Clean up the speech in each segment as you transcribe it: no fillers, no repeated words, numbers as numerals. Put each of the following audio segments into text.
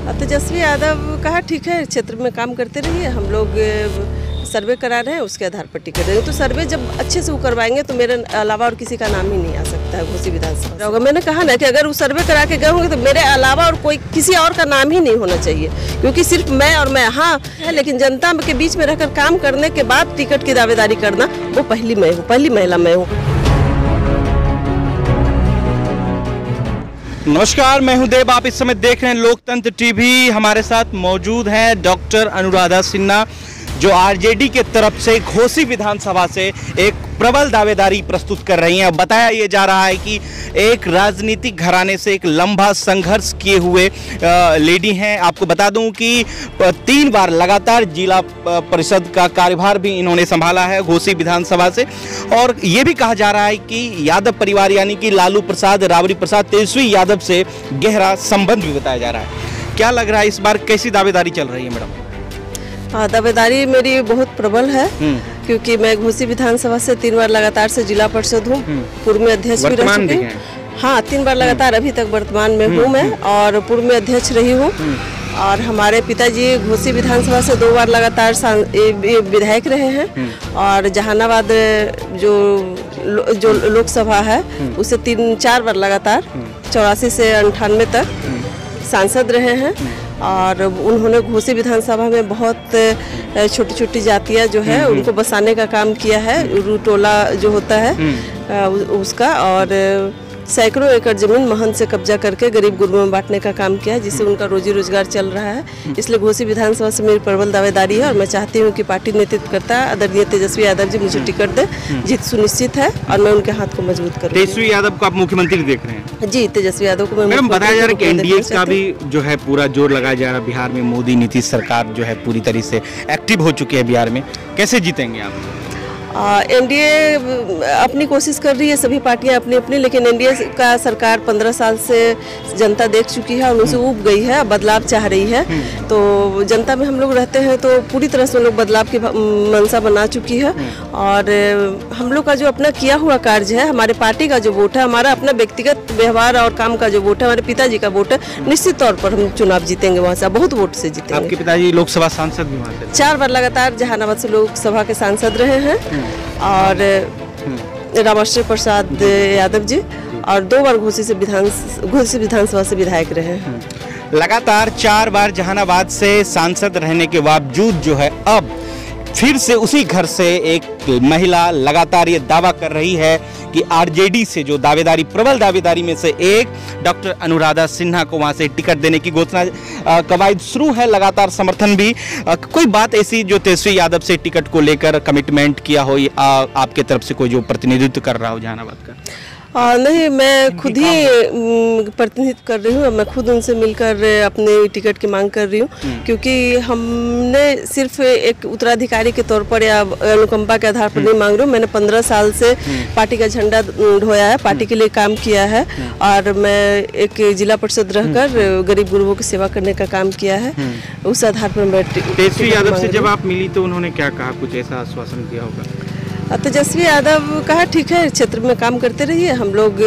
तेजस्वी यादव कहा ठीक है, क्षेत्र में काम करते रहिए, हम लोग सर्वे करा रहे हैं, उसके आधार पर टिकट देंगे। तो सर्वे जब अच्छे से वो करवाएंगे तो मेरे अलावा और किसी का नाम ही नहीं आ सकता है घोसी विधानसभा होगा। मैंने कहा ना कि अगर वो सर्वे करा के गए होंगे तो मेरे अलावा और कोई किसी और का नाम ही नहीं होना चाहिए, क्योंकि सिर्फ मैं और मैं हाँ है, लेकिन जनता के बीच में रहकर काम करने के बाद टिकट की दावेदारी करना, वो पहली मैं हूँ, पहली महिला मैं हूँ। नमस्कार, मैं हूं देव। आप इस समय देख रहे हैं लोकतंत्र टीवी। हमारे साथ मौजूद हैं डॉक्टर अनुराधा सिन्हा, जो आरजेडी के तरफ से घोसी विधानसभा से एक प्रबल दावेदारी प्रस्तुत कर रही हैं। बताया ये जा रहा है कि एक राजनीतिक घराने से एक लंबा संघर्ष किए हुए लेडी हैं। आपको बता दूं कि 3 बार लगातार जिला परिषद का कार्यभार भी इन्होंने संभाला है घोसी विधानसभा से। और ये भी कहा जा रहा है कि यादव परिवार यानी कि लालू प्रसाद, राबड़ी प्रसाद, तेजस्वी यादव से गहरा संबंध भी बताया जा रहा है। क्या लग रहा है इस बार कैसी दावेदारी चल रही है मैडम? हाँ, दावेदारी मेरी बहुत प्रबल है, क्योंकि मैं घोसी विधानसभा से 3 बार लगातार से जिला परिषद हूँ, पूर्व में अध्यक्ष भी रह चुकी हूँ। हाँ, 3 बार लगातार अभी तक वर्तमान में हूँ मैं, और पूर्व में अध्यक्ष रही हूँ। और हमारे पिताजी घोसी विधानसभा से 2 बार लगातार विधायक रहे हैं, और जहानाबाद जो लोकसभा है उसे 3-4 बार लगातार 84 से 98 तक सांसद रहे हैं। और उन्होंने घोसी विधानसभा में बहुत छोटी छोटी जातियाँ जो है उनको बसाने का काम किया है, रूटोला जो होता है उसका, और सैकड़ों एकड़ जमीन महंत से कब्जा करके गरीब गुरबों में बांटने का काम किया है, जिससे उनका रोजी रोजगार चल रहा है। इसलिए घोसी विधानसभा से मेरी प्रबल दावेदारी है, और मैं चाहती हूँ कि पार्टी नेतृत्व करता है आदरणीय तेजस्वी यादव जी मुझे टिकट दे। जीत सुनिश्चित है और मैं उनके हाथ को मजबूत करूँ। तेजस्वी यादव को आप मुख्यमंत्री देख रहे हैं? जी, तेजस्वी यादव को मैं बताया जा रहा है कि एनडीए का भी जो है पूरा जोर लगाया जा रहा है। बिहार में मोदी नीतीश सरकार जो है पूरी तरह से एक्टिव हो चुकी है बिहार में। कैसे जीतेंगे आप? एनडीए अपनी कोशिश कर रही है, सभी पार्टियां अपनी अपनी, लेकिन एनडीए का सरकार 15 साल से जनता देख चुकी है और उनसे ऊब गई है, बदलाव चाह रही है। तो जनता में हम लोग रहते हैं तो पूरी तरह से हम लोग बदलाव की मंशा बना चुकी है। और हम लोग का जो अपना किया हुआ कार्य है, हमारे पार्टी का जो वोट है, हमारा अपना व्यक्तिगत व्यवहार और काम का जो वोट है, हमारे पिताजी का वोट है, निश्चित तौर पर हम चुनाव जीतेंगे, वहाँ से बहुत वोट से जीतेंगे। आपके पिताजी लोकसभा सांसद भी वहाँ से 4 बार लगातार जहानाबाद से लोकसभा के सांसद रहे हैं, और राबड़ी प्रसाद यादव जी, और 2 बार घोसी विधानसभा से विधायक रहे हैं। लगातार 4 बार जहानाबाद से सांसद रहने के बावजूद जो है अब फिर से उसी घर से एक महिला लगातार ये दावा कर रही है कि आरजेडी से जो दावेदारी, प्रबल दावेदारी में से एक डॉक्टर अनुराधा सिन्हा को वहां से टिकट देने की घोषणा कवायद शुरू है। लगातार समर्थन भी कोई बात ऐसी जो तेजस्वी यादव से टिकट को लेकर कमिटमेंट किया हो, आपके तरफ से कोई जो प्रतिनिधित्व कर रहा हो जहानाबाद का? नहीं, मैं खुद ही प्रतिनिधित्व कर रही हूँ। मैं खुद उनसे मिलकर अपने टिकट की मांग कर रही हूँ, क्योंकि हमने सिर्फ एक उत्तराधिकारी के तौर पर या अनुकंपा के आधार पर नहीं मांग रही हूँ। मैंने 15 साल से पार्टी का झंडा ढोया है, पार्टी के लिए काम किया है, और मैं एक जिला परिषद रहकर गरीब गुरबों की सेवा करने का काम किया है। उस आधार पर मैं तेजस्वी यादव से जब आप मिली तो उन्होंने क्या कहा? कुछ ऐसा आश्वासन दिया होगा? तेजस्वी यादव कहा ठीक है, क्षेत्र में काम करते रहिए, हम लोग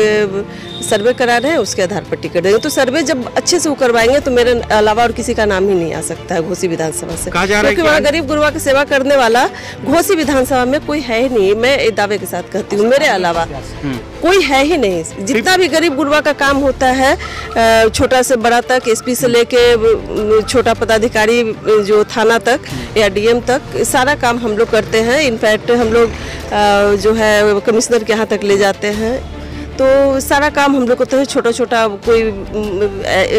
सर्वे करा रहे हैं, उसके आधार पर टिकट देंगे। तो सर्वे जब अच्छे से वो करवाएंगे तो मेरे अलावा और किसी का नाम ही नहीं आ सकता है घोसी विधानसभा से, क्योंकि वहाँ गरीब गुरबा की सेवा करने वाला घोसी विधानसभा में कोई है ही नहीं। मैं एक दावे के साथ कहती हूँ, मेरे अलावा कोई है ही नहीं। जितना भी गरीब गुरबा का काम होता है, छोटा से बड़ा तक, एसपी से लेके छोटा पदाधिकारी जो थाना तक या डीएम तक, सारा काम हम लोग करते हैं। इनफैक्ट हम लोग जो है कमिश्नर के यहाँ तक ले जाते हैं, तो सारा काम हम लोग को तो छोटा छोटा। कोई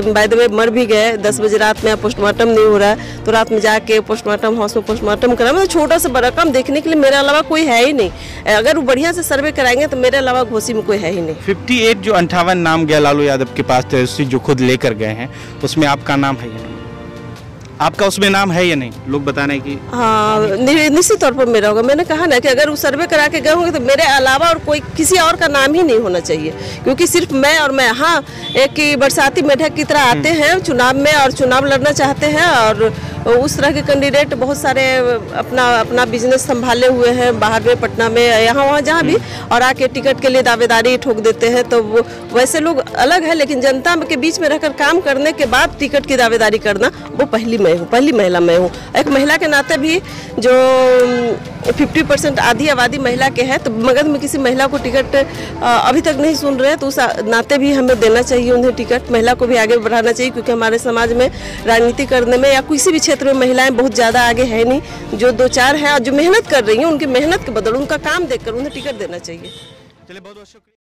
बाय द वे मर भी गए 10 बजे रात में, पोस्टमार्टम नहीं हो रहा है तो रात में जाके पोस्टमार्टम हाउस में पोस्टमार्टम करा। मतलब छोटा से बड़ा काम देखने के लिए मेरे अलावा कोई है ही नहीं। अगर वो बढ़िया से सर्वे कराएंगे तो मेरे अलावा घोसी में कोई है ही नहीं। 58 जो 58 नाम गया लालू यादव के पास, तेजस्वी जो खुद लेकर गए हैं, उसमें आपका नाम है या नहीं? आपका उसमें नाम है या नहीं? लोग बताने की। हाँ, निश्चित तौर पर मेरा होगा। मैंने कहा ना कि अगर वो सर्वे करा के गए होंगे तो मेरे अलावा और कोई किसी और का नाम ही नहीं होना चाहिए, क्योंकि सिर्फ मैं और मैं। हाँ, एक बरसाती मेढक की तरह आते हैं चुनाव में और चुनाव लड़ना चाहते हैं, और उस तरह के कैंडिडेट बहुत सारे अपना अपना बिजनेस संभाले हुए हैं बाहर में, पटना में, यहाँ वहाँ जहाँ भी, और आके टिकट के लिए दावेदारी ठोक देते हैं। तो वो वैसे लोग अलग है, लेकिन जनता के बीच में रहकर काम करने के बाद टिकट की दावेदारी करना, वो पहली महिला मैं हूँ। एक महिला के नाते भी जो 50% आधी आबादी महिला के है, तो मगध में किसी महिला को टिकट अभी तक नहीं सुन रहे हैं, तो उस नाते भी हमें देना चाहिए उन्हें टिकट। महिला को भी आगे बढ़ाना चाहिए, क्योंकि हमारे समाज में राजनीति करने में या किसी भी क्षेत्र में महिलाएं बहुत ज़्यादा आगे है नहीं। जो 2-4 हैं और जो मेहनत कर रही हैं, उनकी मेहनत के बदले, उनका काम देखकर उन्हें टिकट देना चाहिए। चलिए, बहुत बहुत शुक्रिया।